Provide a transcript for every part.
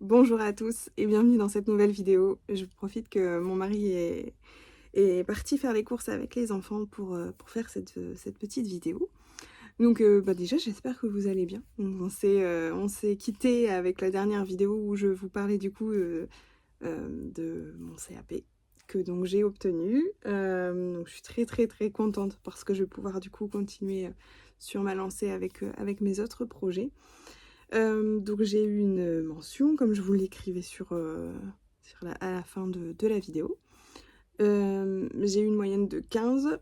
Bonjour à tous et bienvenue dans cette nouvelle vidéo. Je profite que mon mari est parti faire les courses avec les enfants pour faire cette petite vidéo. Donc déjà j'espère que vous allez bien. Donc, on s'est quitté avec la dernière vidéo où je vous parlais du coup de mon CAP que donc j'ai obtenu. Donc je suis très contente parce que je vais pouvoir du coup continuer sur ma lancée avec mes autres projets. Donc j'ai eu une mention, comme je vous l'écrivais à la fin de la vidéo. J'ai eu une moyenne de 15.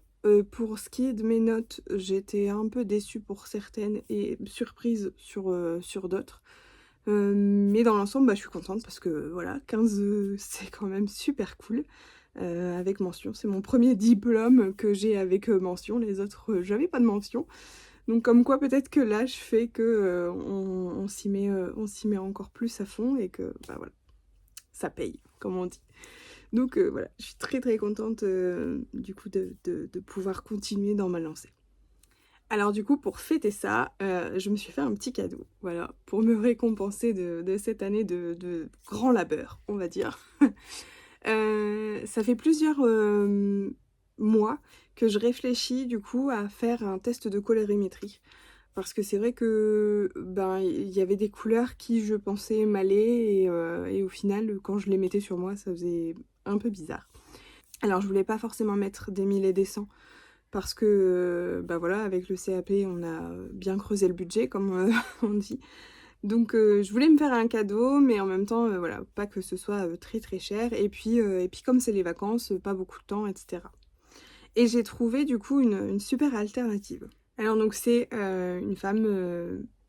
Pour ce qui est de mes notes, j'étais un peu déçue pour certaines et surprise sur d'autres. Mais dans l'ensemble, je suis contente parce que voilà, 15, c'est quand même super cool. Avec mention, c'est mon premier diplôme que j'ai avec mention. Les autres, j'avais pas de mention. Donc comme quoi peut-être que l'âge fait que on s'y met encore plus à fond et que voilà, ça paye, comme on dit. Donc voilà, je suis très contente du coup de pouvoir continuer dans ma lancée. Alors du coup, pour fêter ça, je me suis fait un petit cadeau, voilà, pour me récompenser de cette année de grand labeur, on va dire. Ça fait plusieurs mois que je réfléchis du coup à faire un test de colorimétrie. Parce que c'est vrai que il y avait des couleurs qui je pensais m'aller et au final quand je les mettais sur moi ça faisait un peu bizarre. Alors je voulais pas forcément mettre des 1000 et des 100 parce que voilà, avec le CAP on a bien creusé le budget comme on dit. Donc je voulais me faire un cadeau mais en même temps voilà, pas que ce soit très cher et puis comme c'est les vacances, pas beaucoup de temps, etc. Et j'ai trouvé du coup une super alternative. Alors donc c'est une femme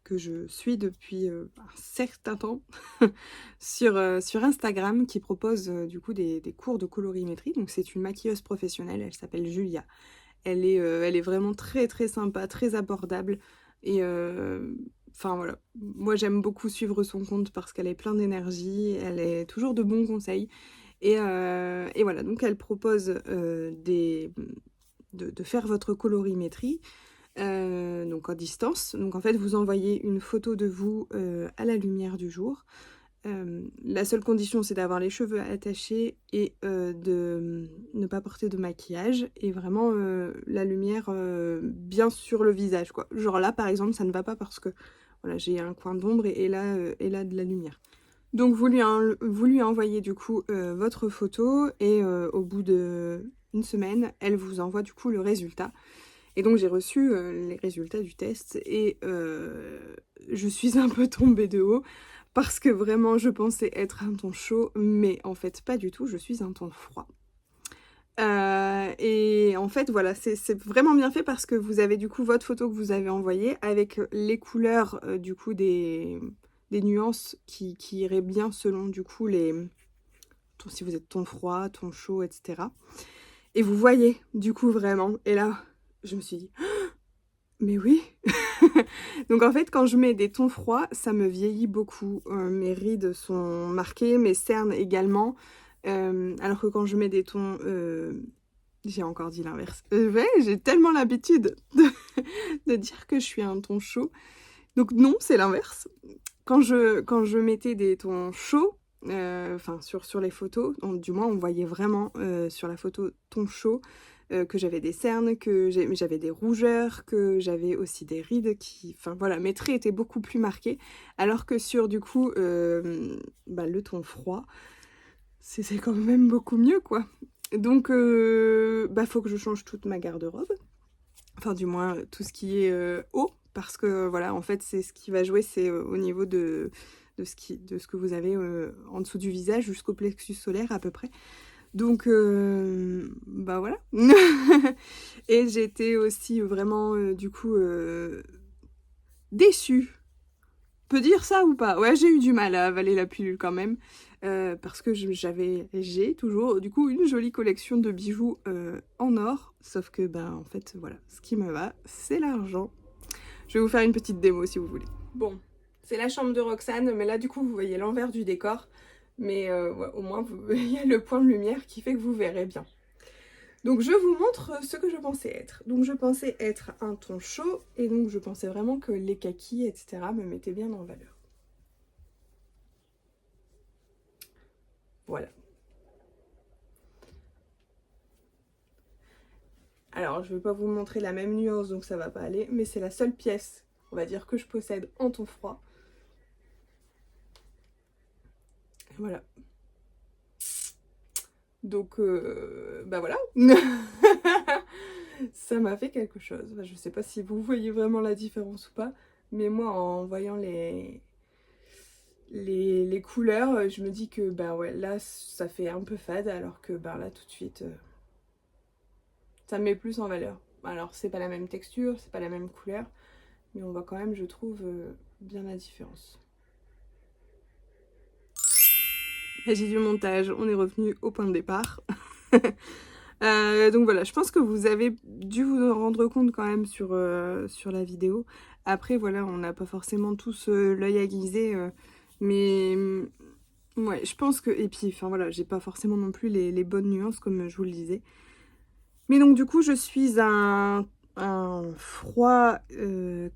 que je suis depuis un certain temps sur Instagram qui propose du coup des cours de colorimétrie. Donc c'est une maquilleuse professionnelle, elle s'appelle Julia. Elle est vraiment très sympa, très abordable et enfin voilà, moi j'aime beaucoup suivre son compte parce qu'elle est pleine d'énergie, elle est toujours de bons conseils et voilà, donc elle propose de faire votre colorimétrie donc en distance. Donc en fait, vous envoyez une photo de vous à la lumière du jour. La seule condition, c'est d'avoir les cheveux attachés et de ne pas porter de maquillage et vraiment la lumière bien sur le visage, quoi. Genre là, par exemple, ça ne va pas parce que voilà, j'ai un coin d'ombre et là de la lumière. Donc vous lui envoyez du coup votre photo et au bout de une semaine, elle vous envoie du coup le résultat. Et donc j'ai reçu les résultats du test et je suis un peu tombée de haut parce que vraiment je pensais être un ton chaud, mais en fait pas du tout, je suis un ton froid. Et en fait voilà, c'est vraiment bien fait parce que vous avez du coup votre photo que vous avez envoyée avec les couleurs du coup des nuances qui iraient bien selon du coup si vous êtes ton froid, ton chaud, etc. Et vous voyez du coup vraiment, et là je me suis dit mais oui. Donc en fait, quand je mets des tons froids, ça me vieillit beaucoup. Mes rides sont marquées, mes cernes également. Alors que quand je mets des tons... j'ai encore dit l'inverse. Ouais, j'ai tellement l'habitude de dire que je suis un ton chaud. Donc non, c'est l'inverse. Quand je mettais des tons chauds, enfin sur les photos, du moins on voyait vraiment sur la photo ton chaud, que j'avais des cernes, j'avais des rougeurs, que j'avais aussi des rides enfin voilà, mes traits étaient beaucoup plus marqués, alors que sur du coup le ton froid, c'est quand même beaucoup mieux quoi. Donc faut que je change toute ma garde-robe, enfin du moins tout ce qui est haut, parce que voilà, en fait c'est ce qui va jouer, c'est au niveau de ce que vous avez en dessous du visage jusqu'au plexus solaire à peu près. Donc voilà. Et j'étais aussi vraiment du coup déçue. Peut dire ça ou pas? Ouais, j'ai eu du mal à avaler la pilule quand même. Parce que j'ai toujours du coup une jolie collection de bijoux en or. Sauf que en fait voilà, ce qui me va, c'est l'argent. Je vais vous faire une petite démo si vous voulez. Bon, c'est la chambre de Roxane, mais là du coup vous voyez l'envers du décor. Mais ouais, au moins il y a le point de lumière qui fait que vous verrez bien. Donc je vous montre ce que je pensais être. Donc je pensais être un ton chaud et donc je pensais vraiment que les kakis, etc. me mettaient bien en valeur. Voilà. Alors, je ne vais pas vous montrer la même nuance, donc ça va pas aller, mais c'est la seule pièce, on va dire, que je possède en ton froid. Voilà. Donc, bah voilà. Ça m'a fait quelque chose. Je sais pas si vous voyez vraiment la différence ou pas, mais moi, en voyant les couleurs, je me dis que, bah ouais, là, ça fait un peu fade, alors que, bah là, tout de suite, ça me met plus en valeur. Alors, c'est pas la même texture, c'est pas la même couleur, mais on voit quand même, je trouve, bien la différence. Magie du montage, on est revenu au point de départ. Donc voilà, je pense que vous avez dû vous en rendre compte quand même sur la vidéo. Après voilà, on n'a pas forcément tous l'œil aiguisé, mais ouais, je pense que... Et puis, enfin voilà, j'ai pas forcément non plus les bonnes nuances comme je vous le disais. Mais donc du coup, je suis un froid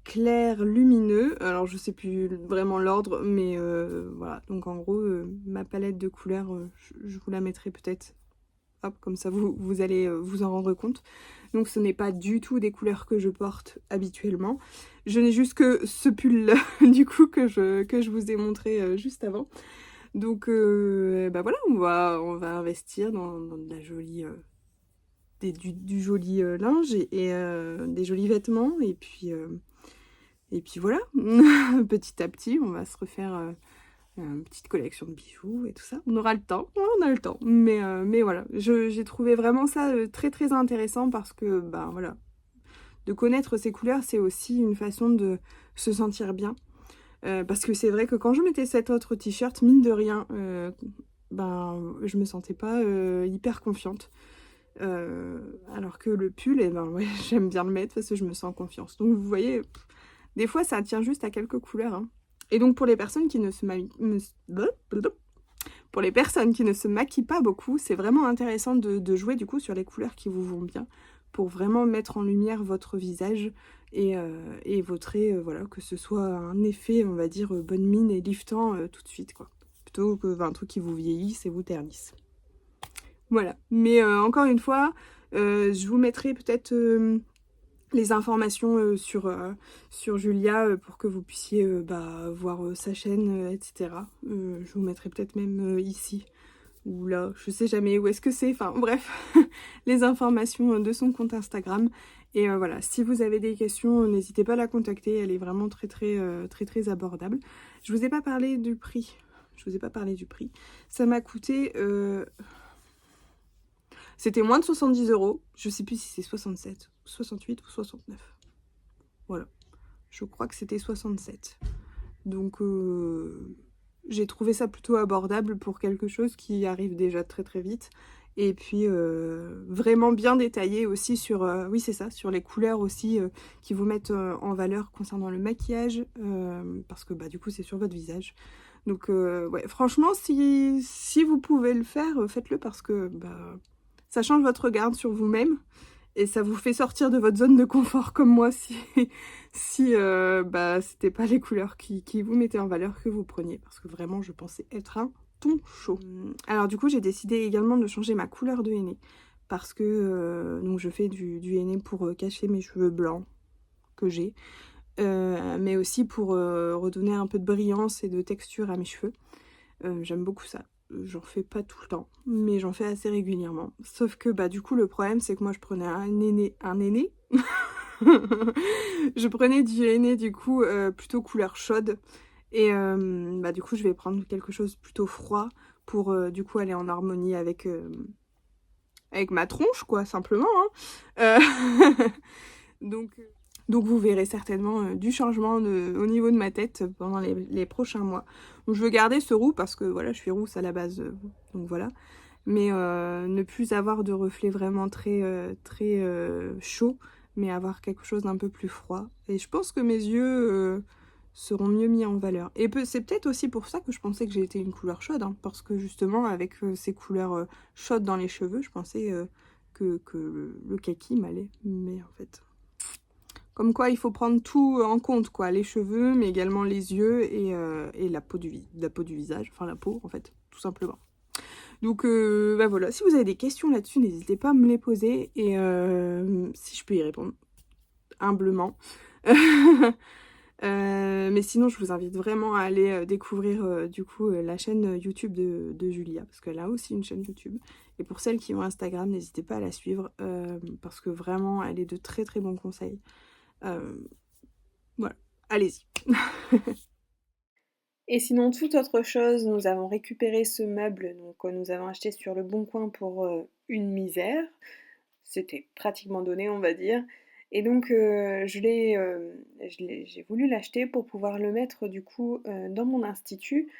clair lumineux. Alors je sais plus vraiment l'ordre, mais voilà. Donc en gros, ma palette de couleurs, je vous la mettrai peut-être. Hop, comme ça vous allez vous en rendre compte. Donc ce n'est pas du tout des couleurs que je porte habituellement. Je n'ai juste que ce pull du coup que je vous ai montré juste avant. Donc bah voilà, on va investir dans de la jolie... du joli linge et des jolis vêtements et puis voilà. Petit à petit on va se refaire une petite collection de bijoux et tout ça. On aura le temps, on a le temps, mais voilà, j'ai trouvé vraiment ça très très intéressant parce que ben voilà, de connaître ces couleurs c'est aussi une façon de se sentir bien, parce que c'est vrai que quand je mettais cet autre t-shirt, mine de rien, ben je me sentais pas hyper confiante. Alors que le pull, eh ben, ouais, j'aime bien le mettre parce que je me sens en confiance. Donc vous voyez, des fois ça tient juste à quelques couleurs. Hein. Et donc pour les personnes qui ne se maquillent pas beaucoup, c'est vraiment intéressant de jouer du coup sur les couleurs qui vous vont bien pour vraiment mettre en lumière votre visage et vos traits, voilà, que ce soit un effet, on va dire, bonne mine et liftant tout de suite, quoi. Plutôt que un truc qui vous vieillisse et vous ternisse. Voilà, mais encore une fois, je vous mettrai peut-être les informations sur Julia pour que vous puissiez bah, voir sa chaîne, etc. Je vous mettrai peut-être même ici ou là, je sais jamais où est-ce que c'est, enfin bref, les informations de son compte Instagram. Et voilà, si vous avez des questions, n'hésitez pas à la contacter, elle est vraiment très très abordable. Je vous ai pas parlé du prix, ça m'a coûté... C'était moins de 70 €. Je sais plus si c'est 67, 68 ou 69. Voilà. Je crois que c'était 67. Donc, j'ai trouvé ça plutôt abordable pour quelque chose qui arrive déjà très très vite. Et puis, vraiment bien détaillé aussi sur... oui, c'est ça, sur les couleurs aussi qui vous mettent en valeur concernant le maquillage. Parce que, bah, du coup, c'est sur votre visage. Donc, ouais, franchement, si vous pouvez le faire, faites-le parce que... bah, ça change votre regard sur vous-même et ça vous fait sortir de votre zone de confort comme moi si bah, c'était pas les couleurs qui vous mettaient en valeur que vous preniez. Parce que vraiment, je pensais être un ton chaud. Alors du coup, j'ai décidé également de changer ma couleur de henné. Parce que donc je fais du henné pour cacher mes cheveux blancs que j'ai. Mais aussi pour redonner un peu de brillance et de texture à mes cheveux. J'aime beaucoup ça. J'en fais pas tout le temps, mais j'en fais assez régulièrement. Sauf que bah du coup le problème c'est que moi je prenais un henné. Je prenais du henné du coup plutôt couleur chaude. Et bah du coup je vais prendre quelque chose plutôt froid pour du coup aller en harmonie avec ma tronche quoi simplement. Hein. Donc vous verrez certainement du changement au niveau de ma tête pendant les prochains mois. Donc, je veux garder ce roux parce que voilà, je suis rousse à la base, donc voilà. Mais ne plus avoir de reflet vraiment très chaud, mais avoir quelque chose d'un peu plus froid. Et je pense que mes yeux seront mieux mis en valeur. Et c'est peut-être aussi pour ça que je pensais que j'étais une couleur chaude, hein, parce que justement avec ces couleurs chaudes dans les cheveux, je pensais que le kaki m'allait. Mais en fait... Comme quoi, il faut prendre tout en compte, quoi. Les cheveux, mais également les yeux et la peau du visage. Enfin, la peau, en fait, tout simplement. Donc bah voilà, si vous avez des questions là-dessus, n'hésitez pas à me les poser et si je peux y répondre, humblement. Mais sinon, je vous invite vraiment à aller découvrir du coup la chaîne YouTube de Julia, parce qu'elle a aussi une chaîne YouTube. Et pour celles qui ont Instagram, n'hésitez pas à la suivre, parce que vraiment, elle est de très très bons conseils. Euh, voilà, allez-y. Et sinon, toute autre chose, nous avons récupéré ce meuble, donc nous avons acheté sur le Bon Coin pour une misère. C'était pratiquement donné, on va dire. Et donc, j'ai voulu l'acheter pour pouvoir le mettre du coup dans mon institut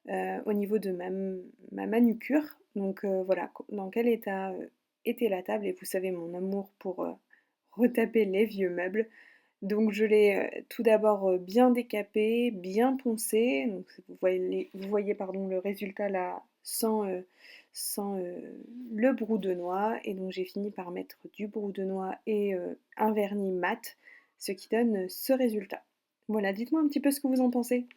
au niveau de ma manucure. Donc voilà, dans quel état était la table. Et vous savez mon amour pour retaper les vieux meubles. Donc je l'ai tout d'abord bien décapé, bien poncé. Donc vous voyez pardon, le résultat là sans le brou de noix. Et donc j'ai fini par mettre du brou de noix et un vernis mat, ce qui donne ce résultat. Voilà, dites-moi un petit peu ce que vous en pensez.